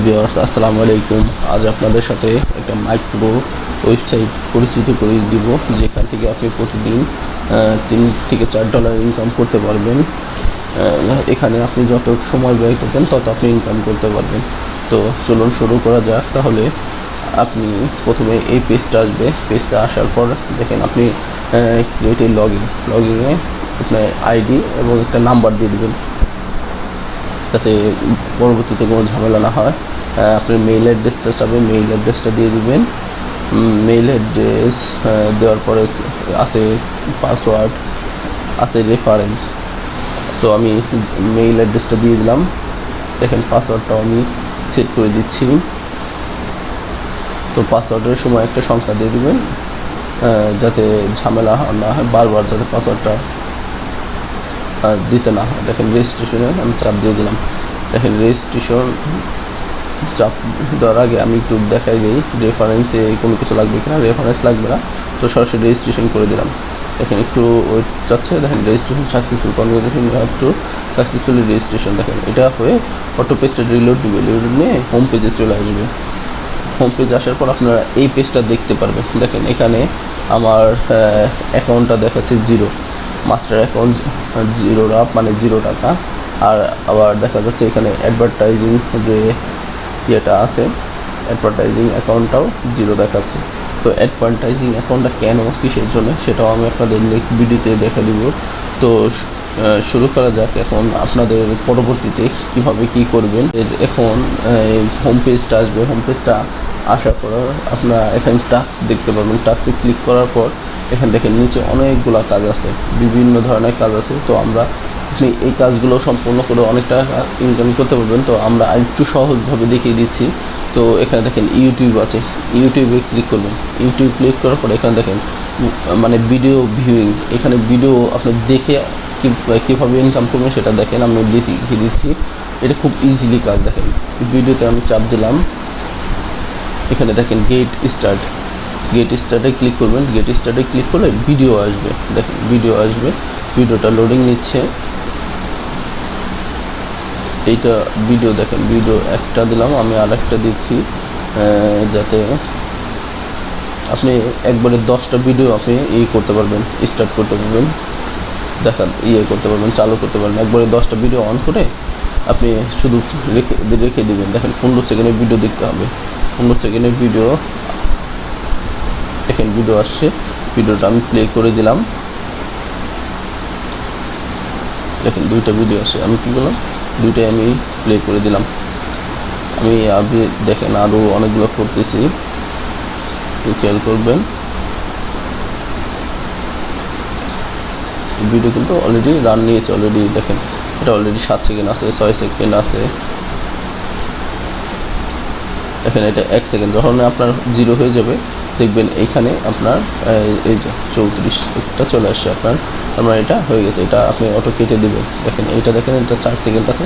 Viewers, আসসালামু আলাইকুম। আজ আপনাদের সাথে একটা মাইক্রো ওয়েবসাইট পরিচিত করে দিব, যেখান থেকে আপনি প্রতিদিন $3 থেকে $4 ইনকাম করতে পারবেন। এখানে আপনি যত সময় ব্যয় করবেন তত আপনি ইনকাম করতে পারবেন। তো চলুন শুরু করা যাক। তাহলে আপনি প্রথমে এই পেজটা আসবে। পেজটা আসার পর দেখেন আপনি ক্রিয়েট লগইনে আপনার আইডি এবং একটা নাম্বার দিয়ে দেবেন, যাতে পরবর্তীতে কোনো ঝামেলা না হয়। আপনি মেইল অ্যাড্রেসটা চাবে, মেইল অ্যাড্রেসটা দিয়ে দিবেন। মেইল অ্যাড্রেস দেওয়ার পরে আছে পাসওয়ার্ড, আছে রেফারেন্স। তো আমি মেইল অ্যাড্রেসটা দিয়ে দিলাম। দেখেন পাসওয়ার্ডটাও আমি সেট করে দিচ্ছি। তো পাসওয়ার্ডের সময় একটা সংখ্যা দিয়ে দিবেন, যাতে ঝামেলা না হয়, বারবার যাতে পাসওয়ার্ডটা দিতে না হয়। দেখেন রেজিস্ট্রেশনে আমি চাপ দিয়ে দিলাম। দেখেন রেজিস্ট্রেশন চাপ দেওয়ার আগে আমি একটু দেখাই দিই রেফারেন্সে কোনো কিছু লাগবে কিনা। রেফারেন্স লাগবে না, তো সরাসরি রেজিস্ট্রেশন করে দিলাম। দেখেন একটু ওয়েট চাচ্ছে। দেখেন registration successful, congratulation you have to successfully registration. দেখেন এটা হয়ে অটো পেজটা রিলোড দিবে, রিলোড নিয়ে হোম পেজে চলে আসবে। হোম পেজ আসার পর আপনারা এই পেজটা দেখতে পারবেন। দেখেন এখানে আমার অ্যাকাউন্টটা দেখাচ্ছে জিরো, মাস্টার অ্যাকাউন্ট জিরো মানে $0। আর আবার দেখা যাচ্ছে এখানে অ্যাডভার্টাইজিং যে ইয়েটা আছে, অ্যাডভার্টাইজিং অ্যাকাউন্টটাও জিরো দেখাচ্ছে। তো অ্যাডভার্টাইজিং অ্যাকাউন্টটা কেন, কিসের জন্য, সেটাও আমি আপনাদের নেক্সট ভিডিওতে দেখা দিব। তো শুরু করা যাক। এখন আপনাদের পরবর্তীতে কিভাবে কি করবেন। এখন হোম পেজটা আসবে। হোম পেজটা আসার পর আপনারা এখানে টাস্ক দেখতে পাবেন। টাস্কে ক্লিক করার পর এখানে দেখেন নিচে অনেকগুলো কাজ আছে, বিভিন্ন ধরনের কাজ আছে। তো আপনি এই কাজগুলো সম্পূর্ণ করে অনেক টাকা ইনকাম করতে পারবেন। তো আমরা একটু সহজভাবে দেখিয়ে দিচ্ছি। তো এখানে দেখেন ইউটিউব আছে, ইউটিউবে ক্লিক করবেন। ইউটিউব ক্লিক করার পর এখানে দেখেন মানে ভিডিও ভিউইং, এখানে ভিডিও আপনি দেখে কীভাবে ইনকাম করবেন সেটা দেখেন। আমি দেখিয়ে দিচ্ছি, এটা খুব ইজিলি কাজ। দেখেন ভিডিওতে আমি চাপ দিলাম, এখানে দেখেন গেট স্টার্টে ক্লিক করবেন। গেট স্টার্টে ক্লিক করলে ভিডিও আসবে। দেখেন ভিডিও আসবে, ভিডিওটা লোডিং নিচ্ছে। এইটা ভিডিও দেখেন, ভিডিও একটা দিলাম, আমি আর একটা দিচ্ছি, যাতে আপনি একবারে 10টা ভিডিও আপনি করতে পারবেন, স্টার্ট করতে পারবেন, করতে পারবেন, চালু করতে পারবেন। একবারে 10টা ভিডিও অন করে আপনি শুধু রেখে দিবেন। দেখেন 15 সেকেন্ডের ভিডিও দেখতে হবে। 15 সেকেন্ডের ভিডিও, দেখেন ভিডিও আসছে। ভিডিওটা আমি প্লে করে দিলাম। দেখেন 2টা ভিডিও আসে, আমি কী করলাম, 2টাই আমি প্লে করে দিলাম। আমি দেখেন আরও অনেকগুলো করতেছি, একটু খেয়াল করবেন। ভিডিও কিন্তু অলরেডি রান নিয়েছে। অলরেডি দেখেন এটা অলরেডি 7 সেকেন্ড আছে, 6 সেকেন্ড আছে। দেখেন এটা 1 সেকেন্ড। যখন আপনার জিরো হয়ে যাবে দেখবেন এইখানে আপনার এই যে 34টা চলে আসছে আপনার এটা হয়ে গেছে। এটা আপনি অটো কেটে দেবেন। দেখেন এইটা দেখেন, এটা 4 সেকেন্ড আছে।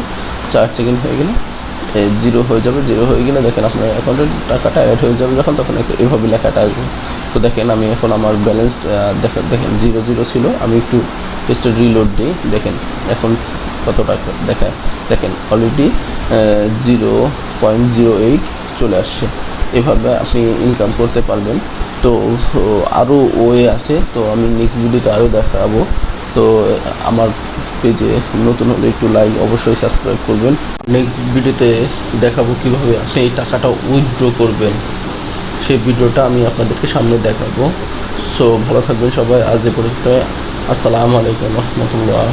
4 সেকেন্ড হয়ে গেলে জিরো হয়ে যাবে। জিরো হয়ে গেলে দেখেন আপনার অ্যাকাউন্টের টাকাটা অ্যাড হয়ে যাবে যখন, তখন এইভাবে লেখাটা আসবে। তো দেখেন আমি এখন আমার ব্যালেন্স দেখেন 0 ছিল। আমি একটু পেজটা রিলোড দিই। দেখেন এখন কত টাকা দেখেন অলরেডি 0.08 চলে আসছে। এভাবে আপনি ইনকাম করতে পারবেন। তো আরও ওয়ে আছে, তো আমি নেক্সট ভিডিওতে আরও দেখাবো। তো আমার পেজে নতুন হলে একটু অবশ্যই সাবস্ক্রাইব করবেন। নেক্সট ভিডিওতে দেখাবো কিভাবে আপনি এই টাকাটা উইথড্র করবেন, সেই ভিডিওটা আমি আপনাদেরকে সামনে দেখাবো। সো ভালো থাকবেন সবাই। আজ এ পর্যন্ত। আসসালামু আলাইকুম রহমতুল্লাহ।